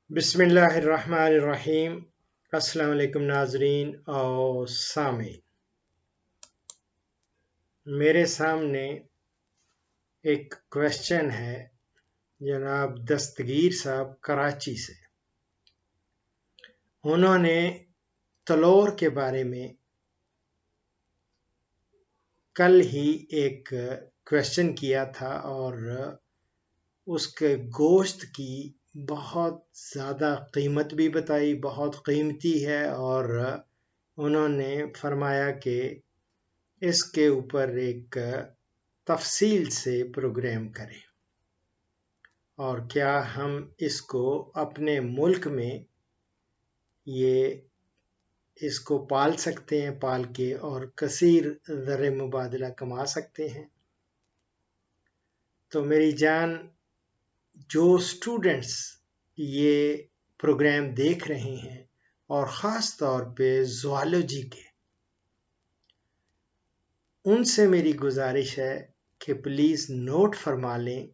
बिस्मिल्लाहिर्रहमानिर्रहीम। अस्सलाम वालेकुम नाजरीन और सामीन। मेरे सामने एक क्वेश्चन है जनाब दस्तगीर साहब कराची से। उन्होंने तलोर के बारे में कल ही एक क्वेश्चन किया था और उसके गोश्त की बहुत ज़्यादा कीमत भी बताई, बहुत कीमती है, और उन्होंने फरमाया कि इसके ऊपर एक तफसील से प्रोग्राम करें और क्या हम इसको अपने मुल्क में इसको पाल सकते हैं, पाल के और कसीर ज़र मुबादला कमा सकते हैं। तो मेरी जान, जो स्टूडेंट्स ये प्रोग्राम देख रहे हैं और ख़ास तौर पे ज़ूलॉजी के, उनसे मेरी गुजारिश है कि प्लीज़ नोट फरमा लें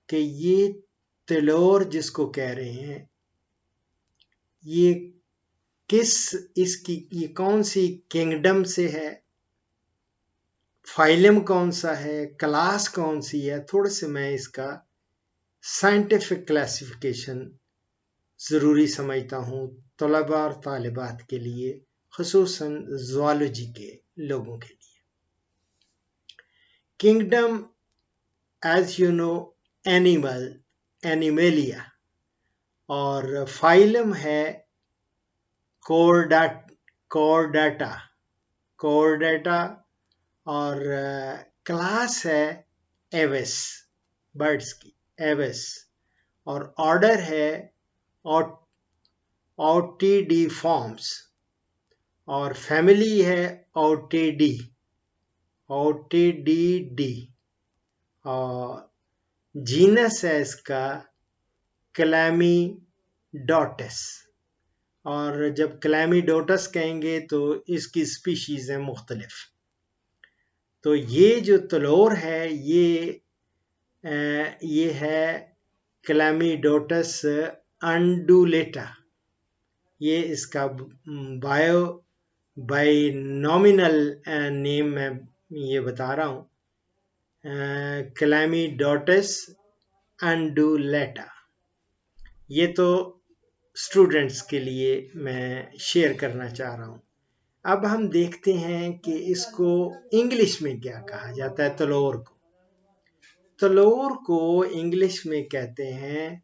कि ये तलोर जिसको कह रहे हैं, ये ये कौन सी किंगडम से है, फाइलम कौन सा है, क्लास कौन सी है। थोड़े से मैं इसका साइंटिफिक क्लासिफिकेशन ज़रूरी समझता हूँ तलबा और तालिबात के लिए, ख़ुसूसन ज़ूलॉजी के लोगों के लिए। Kingdom, as you know, Animalia, और फाइलम है कोर्डेटा, और क्लास है एवेस, बर्ड्स की एवेस, और ऑर्डर है ऑटिडिफॉर्म्स, और फैमिली है ऑटिडी, और जीनस है इसका क्लैमिडोटस, और जब क्लैमिडोटस कहेंगे तो इसकी स्पीशीज है मुख्तलिफ। तो ये जो तलोर है ये है क्लैमिडोटस अंडुलेटा। ये इसका बाइनोमिनल नेम मैं ये बता रहा हूँ, क्लैमिडोटस अंडुलेटा। ये तो स्टूडेंट्स के लिए मैं शेयर करना चाह रहा हूँ। अब हम देखते हैं कि इसको इंग्लिश में क्या कहा जाता है। तलोर को इंग्लिश में कहते हैं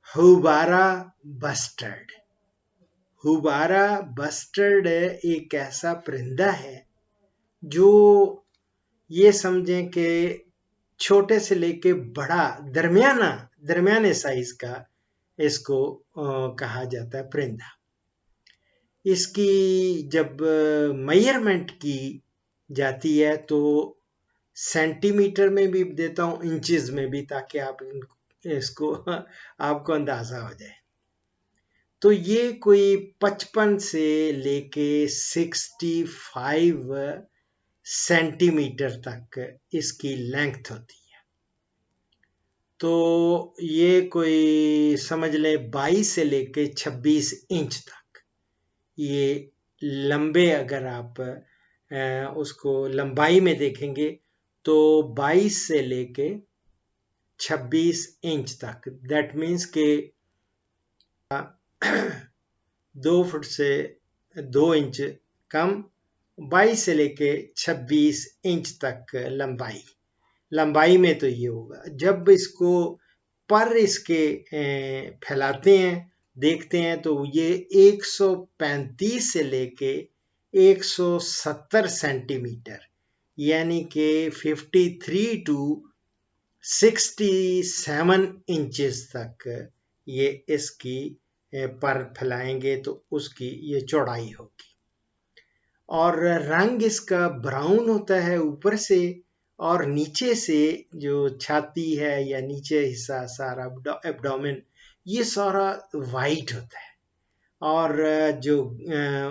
हुबारा बस्टर्ड। हुबारा बस्टर्ड एक ऐसा परिंदा है जो, ये समझें कि छोटे से लेके बड़ा दरमियाने साइज का इसको कहा जाता है परिंदा। इसकी जब मेजरमेंट की जाती है तो सेंटीमीटर में भी देता हूँ, इंचेस में भी, ताकि आप इसको आपको अंदाजा हो जाए। तो ये कोई 55 से लेके 65 सेंटीमीटर तक इसकी लेंथ होती है। तो ये कोई समझ लें 22 से लेके 26 इंच तक ये लंबे, अगर आप उसको लंबाई में देखेंगे तो 22 से लेके 26 इंच तक। दैट मीन्स के 2 फुट से 2 इंच कम, 22 से लेके 26 इंच तक लंबाई में तो ये होगा। जब इसको पर इसके फैलाते हैं, देखते हैं, तो ये 135 से लेके 170 सेंटीमीटर, यानी कि 53 टू 67 इंचेस तक ये इसकी पर फैलाएंगे तो उसकी ये चौड़ाई होगी। और रंग इसका ब्राउन होता है ऊपर से, और नीचे से जो छाती है या नीचे हिस्सा सारा एब्डोमेन, ये सारा वाइट होता है। और जो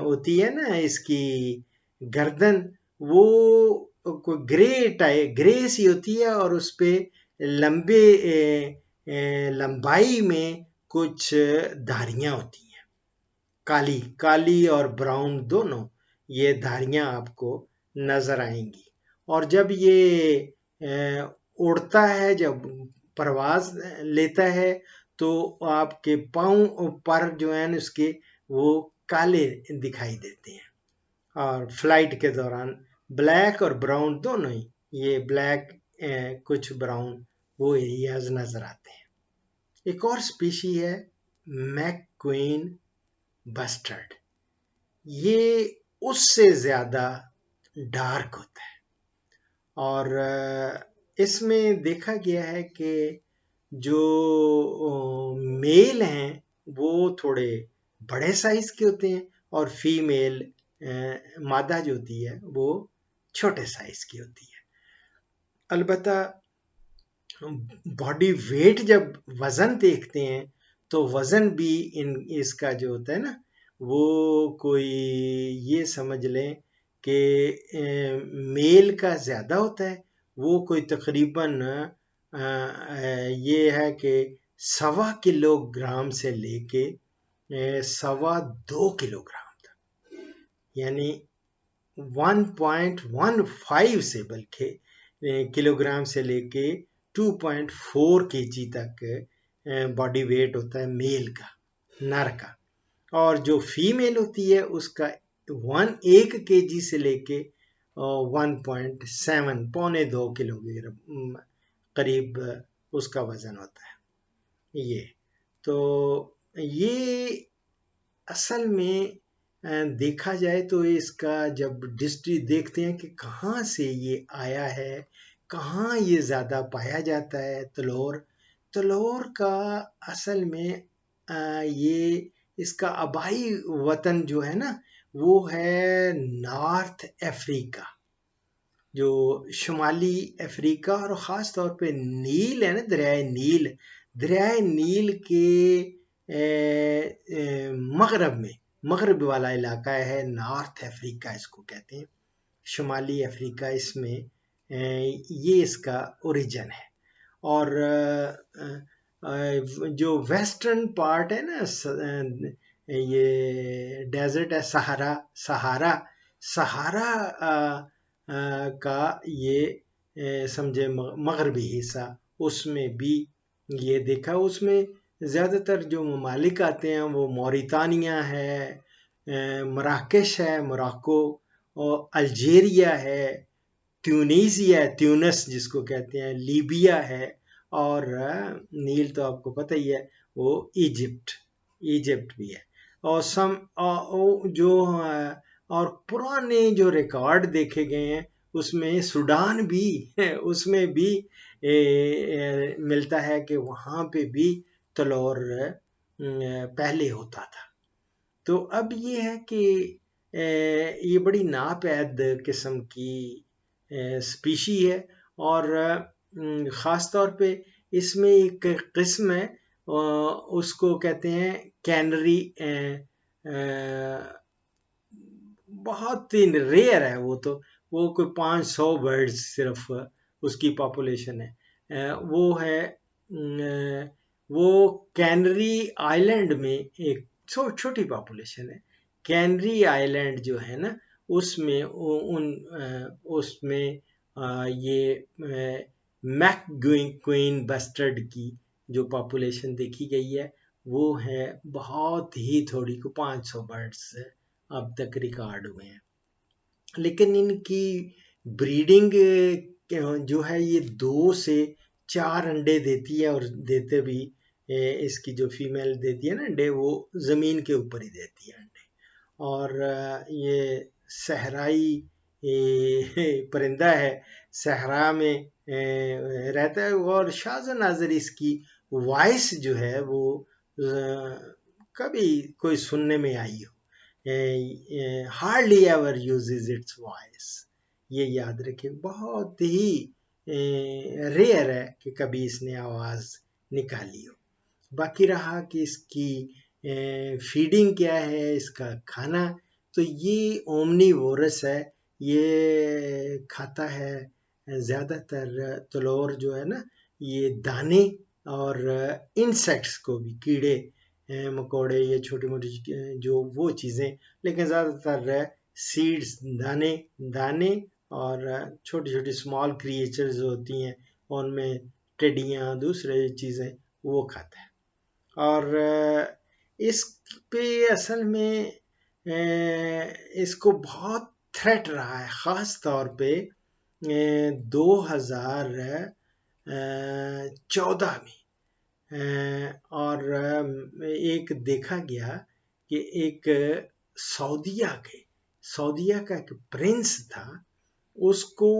होती है ना इसकी गर्दन, वो कोई ग्रे सी होती है, और उस पे लंबाई में कुछ धारियां होती हैं, काली काली और ब्राउन दोनों ये धारियां आपको नजर आएंगी। और जब ये उड़ता है, जब परवाज लेता है, तो आपके पाँव पर जो है न उसके वो काले दिखाई देते हैं। और फ्लाइट के दौरान ब्लैक और ब्राउन दोनों ही, ये ब्लैक कुछ ब्राउन वो एरियाज नजर आते हैं। एक और स्पीशी है मैकक्वीन बस्टर्ड। ये उससे ज्यादा डार्क होता है और इसमें देखा गया है कि जो मेल हैं वो थोड़े बड़े साइज के होते हैं और फीमेल मादा जो होती है वो छोटे साइज की होती है। अलबत्ता बॉडी वेट जब वजन देखते हैं तो वजन भी इसका जो होता है ना, वो कोई ये समझ लें कि मेल का ज्यादा होता है। वो कोई तकरीबन ये है कि 1.25 किलोग्राम से लेके 2.25 किलोग्राम तक, यानी 1.15 से बल्कि किलोग्राम से लेके 2.4 केजी तक बॉडी वेट होता है मेल का, नर का। और जो फीमेल होती है उसका 1 केजी से लेके 1.7 पौने 2 किलोग्राम करीब उसका वजन होता है। ये तो ये असल में देखा जाए तो इसका जब डिस्ट्री देखते हैं कि कहाँ से ये आया है, कहाँ ये ज़्यादा पाया जाता है, तलोर का असल में ये इसका आबाई वतन जो है ना वो है नॉर्थ अफ्रीका, जो शुमाली अफ्रीका और ख़ास तौर पे नील है ना, दरियाए नील के मगरब में, मगरब वाला इलाका है नॉर्थ अफ्रीका इसको कहते हैं, शुमाली अफ्रीका, इसमें ये इसका ओरिजिन है। और जो वेस्टर्न पार्ट है ना, ये डेजर्ट है सहारा का ये समझे मगरबी हिस्सा, उसमें भी ये देखा। उसमें ज़्यादातर जो ममालिक आते हैं वो मौरितानिया है, मराकश है, मोरक्को, और अल्जीरिया है, ट्यूनीसिया, ट्यूनस जिसको कहते हैं, लीबिया है, और नील तो आपको पता ही है वो इजिप्ट भी है। और और पुराने जो रिकॉर्ड देखे गए हैं उसमें सूडान भी उसमें भी मिलता है कि वहाँ पे भी तलोर पहले होता था। तो अब ये है कि ये बड़ी नापैद किस्म की स्पीशी है और ख़ास तौर पे इसमें एक किस्म है, उसको कहते हैं कैनरी, बहुत ही रेयर है वो, तो वो कोई 500 बर्ड्स सिर्फ उसकी पॉपुलेशन है। वो है वो कैनरी आइलैंड में एक छोटी पॉपुलेशन है। कैनरी आइलैंड जो है ना उसमें उसमें ये मैकक्वीन बस्टर्ड की जो पॉपुलेशन देखी गई है वो है बहुत ही थोड़ी को 500 बर्ड्स अब तक रिकॉर्ड हुए हैं। लेकिन इनकी ब्रीडिंग जो है ये 2 से 4 अंडे देती है, और देते भी इसकी जो फीमेल देती है ना अंडे वो ज़मीन के ऊपर ही देती है अंडे। और ये सहराई परिंदा है, सहरा में रहता है। और शाज़ नाज़र इसकी वॉइस जो है वो कभी कोई सुनने में आई हो, hardly ever uses it's voice, ये याद रखें, बहुत ही रेयर है कि कभी इसने आवाज़ निकाली हो। बाकी रहा कि इसकी फीडिंग क्या है, इसका खाना, तो ये ओमनीवोरस है, ये खाता है ज़्यादातर तलोर जो है ना ये दाने और इंसेक्ट्स को भी, कीड़े मकोड़े या छोटी मोटी जो वो चीज़ें, लेकिन ज़्यादातर सीड्स, दाने दाने और छोटी छोटी स्मॉल क्रिएचर्स होती हैं, उनमें टेडियाँ दूसरे चीज़ें वो खाता है। और इस पे असल में इसको बहुत थ्रेट रहा है, ख़ास तौर पे 2014 में। और एक देखा गया कि एक सऊदीया का एक प्रिंस था, उसको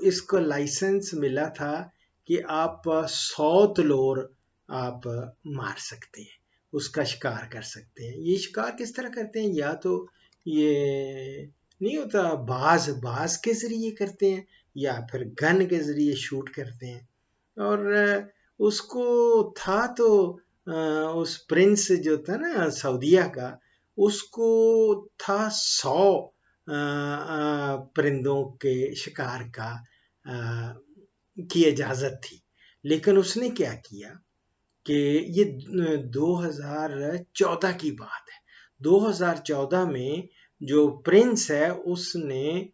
इसका लाइसेंस मिला था कि आप 100 तलोर आप मार सकते हैं, उसका शिकार कर सकते हैं। ये शिकार किस तरह करते हैं? या तो ये नहीं होता, बाज के जरिए करते हैं या फिर गन के जरिए शूट करते हैं। और उसको था तो उस प्रिंस जो था ना सऊदीया का, उसको था 100 परिंदों के शिकार का की इजाजत थी। लेकिन उसने क्या किया कि ये 2014 की बात है, 2014 में जो प्रिंस है उसने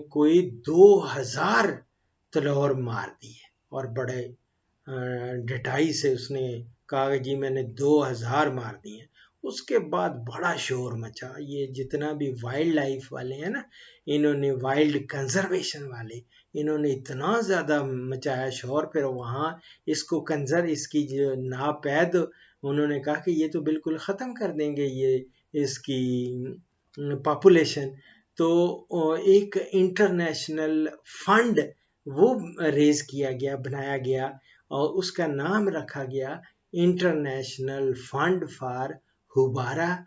कोई 2000 तलवार मार दी है, और बड़े डटाई से उसने कहा जी मैंने 2000 मार दिए। उसके बाद बड़ा शोर मचा, ये जितना भी वाइल्ड लाइफ वाले हैं ना, इन्होंने वाइल्ड कंजर्वेशन वाले, इन्होंने इतना ज़्यादा मचाया शोर। फिर वहाँ इसको इसकी जो नापैद, उन्होंने कहा कि ये तो बिल्कुल ख़त्म कर देंगे ये इसकी पॉपुलेशन। तो एक इंटरनेशनल फंड वो रेज किया गया, बनाया गया, और उसका नाम रखा गया international fund for Houbara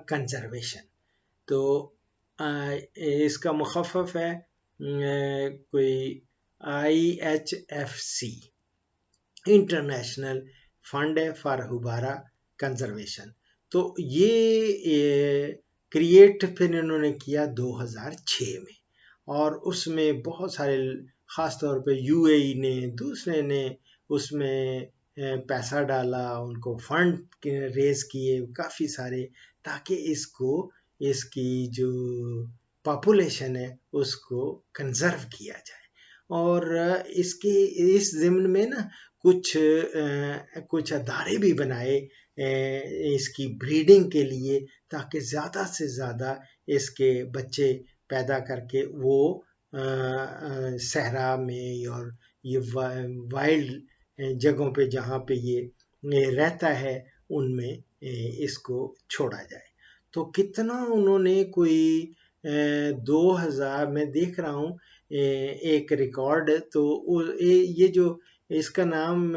conservation. तो इसका मुखफ़फ़ है कोई IHFC, इंटरनेशनल फंड है फॉर हुबारा कंजर्वेशन। तो ये क्रिएट फिर इन्होंने किया 2006 में, और उसमें बहुत सारे, ख़ास तौर पे UAE ने, दूसरे ने उसमें पैसा डाला, उनको फंड रेज किए काफ़ी सारे, ताकि इसकी जो पॉपुलेशन है उसको कंजर्व किया जाए। और इसके इस ज़िम्न में ना कुछ अदारे भी बनाए इसकी ब्रीडिंग के लिए, ताकि ज़्यादा से ज़्यादा इसके बच्चे पैदा करके वो सहरा में और ये वाइल्ड जगहों पे जहाँ पे ये रहता है उनमें इसको छोड़ा जाए। तो कितना उन्होंने कोई 2000 में देख रहा हूँ एक रिकॉर्ड, तो ये जो इसका नाम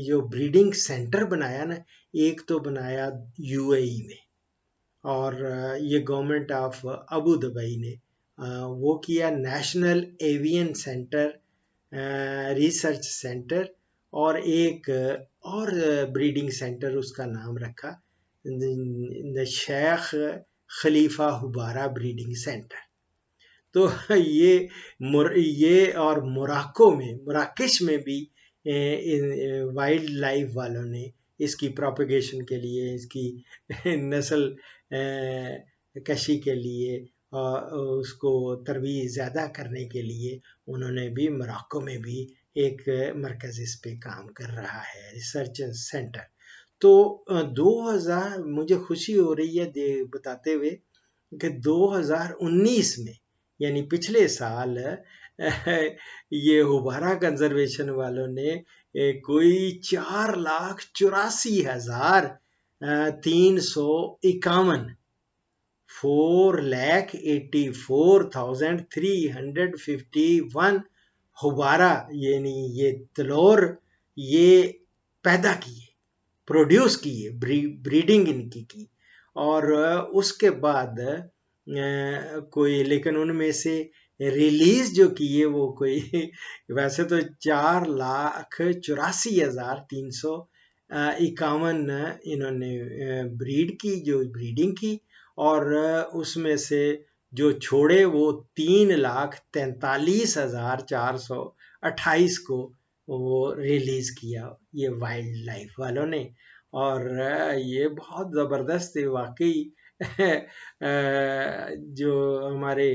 जो ब्रीडिंग सेंटर बनाया ना, एक तो बनाया UAE में, और ये गवर्नमेंट ऑफ अबू धाबी ने वो किया, national avian centre research centre, और एक और ब्रीडिंग सेंटर उसका नाम रखा the Sheikh Khalifa Houbara breeding centre. तो ये और मुराकश में भी वाइल्ड लाइफ वालों ने इसकी प्रोपगेशन के लिए, इसकी नस्ल कशी के लिए और उसको तरवीज ज़्यादा करने के लिए उन्होंने भी मोरक्को में भी एक मरकज़ इस पे काम कर रहा है, रिसर्च सेंटर। तो 2000 मुझे खुशी हो रही है बताते हुए कि 2019 में, यानी पिछले साल, ये हुबारा कंजर्वेशन वालों ने कोई 4,84,351 4,84,351 हुबारा, यानी ये तलोर ये पैदा किए, प्रोड्यूस किए, ब्रीडिंग इनकी की। और उसके बाद कोई, लेकिन उनमें से रिलीज जो किए वो कोई वैसे तो 4,84,351 इन्होंने ब्रीड की, जो ब्रीडिंग की, और उसमें से जो छोड़े वो 3,43,428 को वो रिलीज़ किया ये वाइल्ड लाइफ वालों ने, और ये बहुत ज़बरदस्त है वाकई। जो हमारे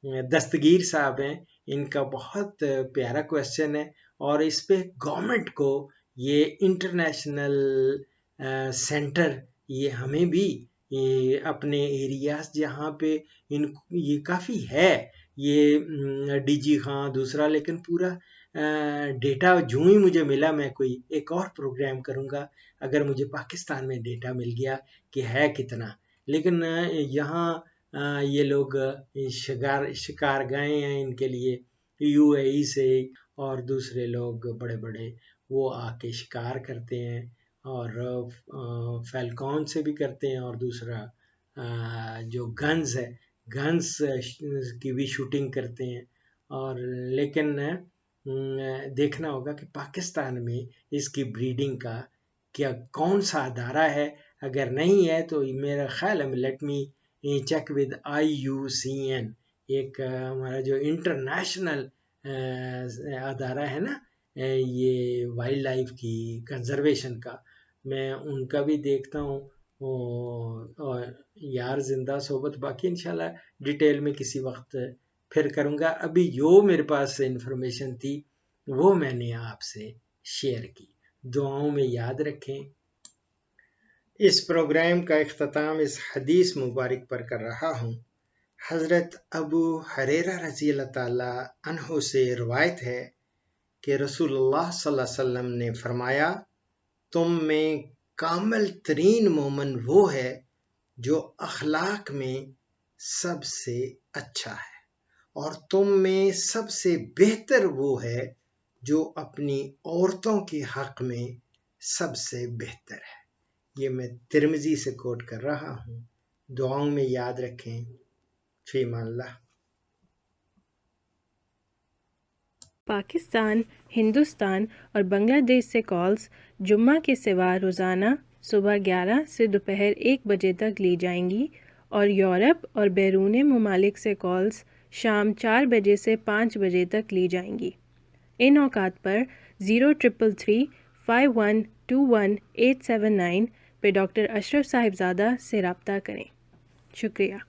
दस्तगीर साहब हैं, इनका बहुत प्यारा क्वेश्चन है, और इस पे गवर्नमेंट को ये इंटरनेशनल सेंटर, ये हमें भी ये अपने एरियाज जहाँ पे इन ये काफ़ी है, ये डीजी हाँ दूसरा, लेकिन पूरा डेटा जो ही मुझे मिला, मैं कोई एक और प्रोग्राम करूँगा अगर मुझे पाकिस्तान में डेटा मिल गया कि है कितना। लेकिन यहाँ ये लोग शिकार गए हैं, इनके लिए यूएई से और दूसरे लोग बड़े बड़े वो आके शिकार करते हैं, और फैल्कॉन से भी करते हैं, और दूसरा जो गन्स है, गन्स की भी शूटिंग करते हैं। और लेकिन देखना होगा कि पाकिस्तान में इसकी ब्रीडिंग का क्या कौन सा अदारा है। अगर नहीं है तो मेरा ख्याल है, let me check with IUCN, एक हमारा जो इंटरनेशनल अदारा है ना, ये वाइल्ड लाइफ की कंजर्वेशन का, मैं उनका भी देखता हूँ। और यार जिंदा सोबत बाकी इंशाल्लाह डिटेल में किसी वक्त फिर करूँगा। अभी जो मेरे पास इंफॉर्मेशन थी वो मैंने आपसे शेयर की। दुआओं में याद रखें। इस प्रोग्राम का इख्तिताम इस हदीस मुबारक पर कर रहा हूँ। हज़रत अबू हुरैरा रज़ी अल्लाह ताला अन्हु से रवायत है कि रसूलुल्लाह सल्लल्लाहु अलैहि वसल्लम ने फरमाया, तुम में कामिल तरीन मोमिन वो है जो अखलाक में सबसे अच्छा है, और तुम में सबसे बेहतर वो है जो अपनी औरतों के हक में सबसे बेहतर है। ये मैं तिरमिजी से कोट कर रहा हूँ। दुआओं में याद रखें। फीमाल्लाह। पाकिस्तान, हिंदुस्तान और बांग्लादेश से कॉल्स जुम्मा के सिवा रोज़ाना सुबह 11 से दोपहर 1 बजे तक ली जाएंगी, और यूरोप और बैरून ममालिक से कॉल्स शाम 4 बजे से 5 बजे तक ली जाएंगी। इन औकात पर 0333 5121 879 पे डॉक्टर अशरफ साहिबजादा से रब्ता करें। शुक्रिया।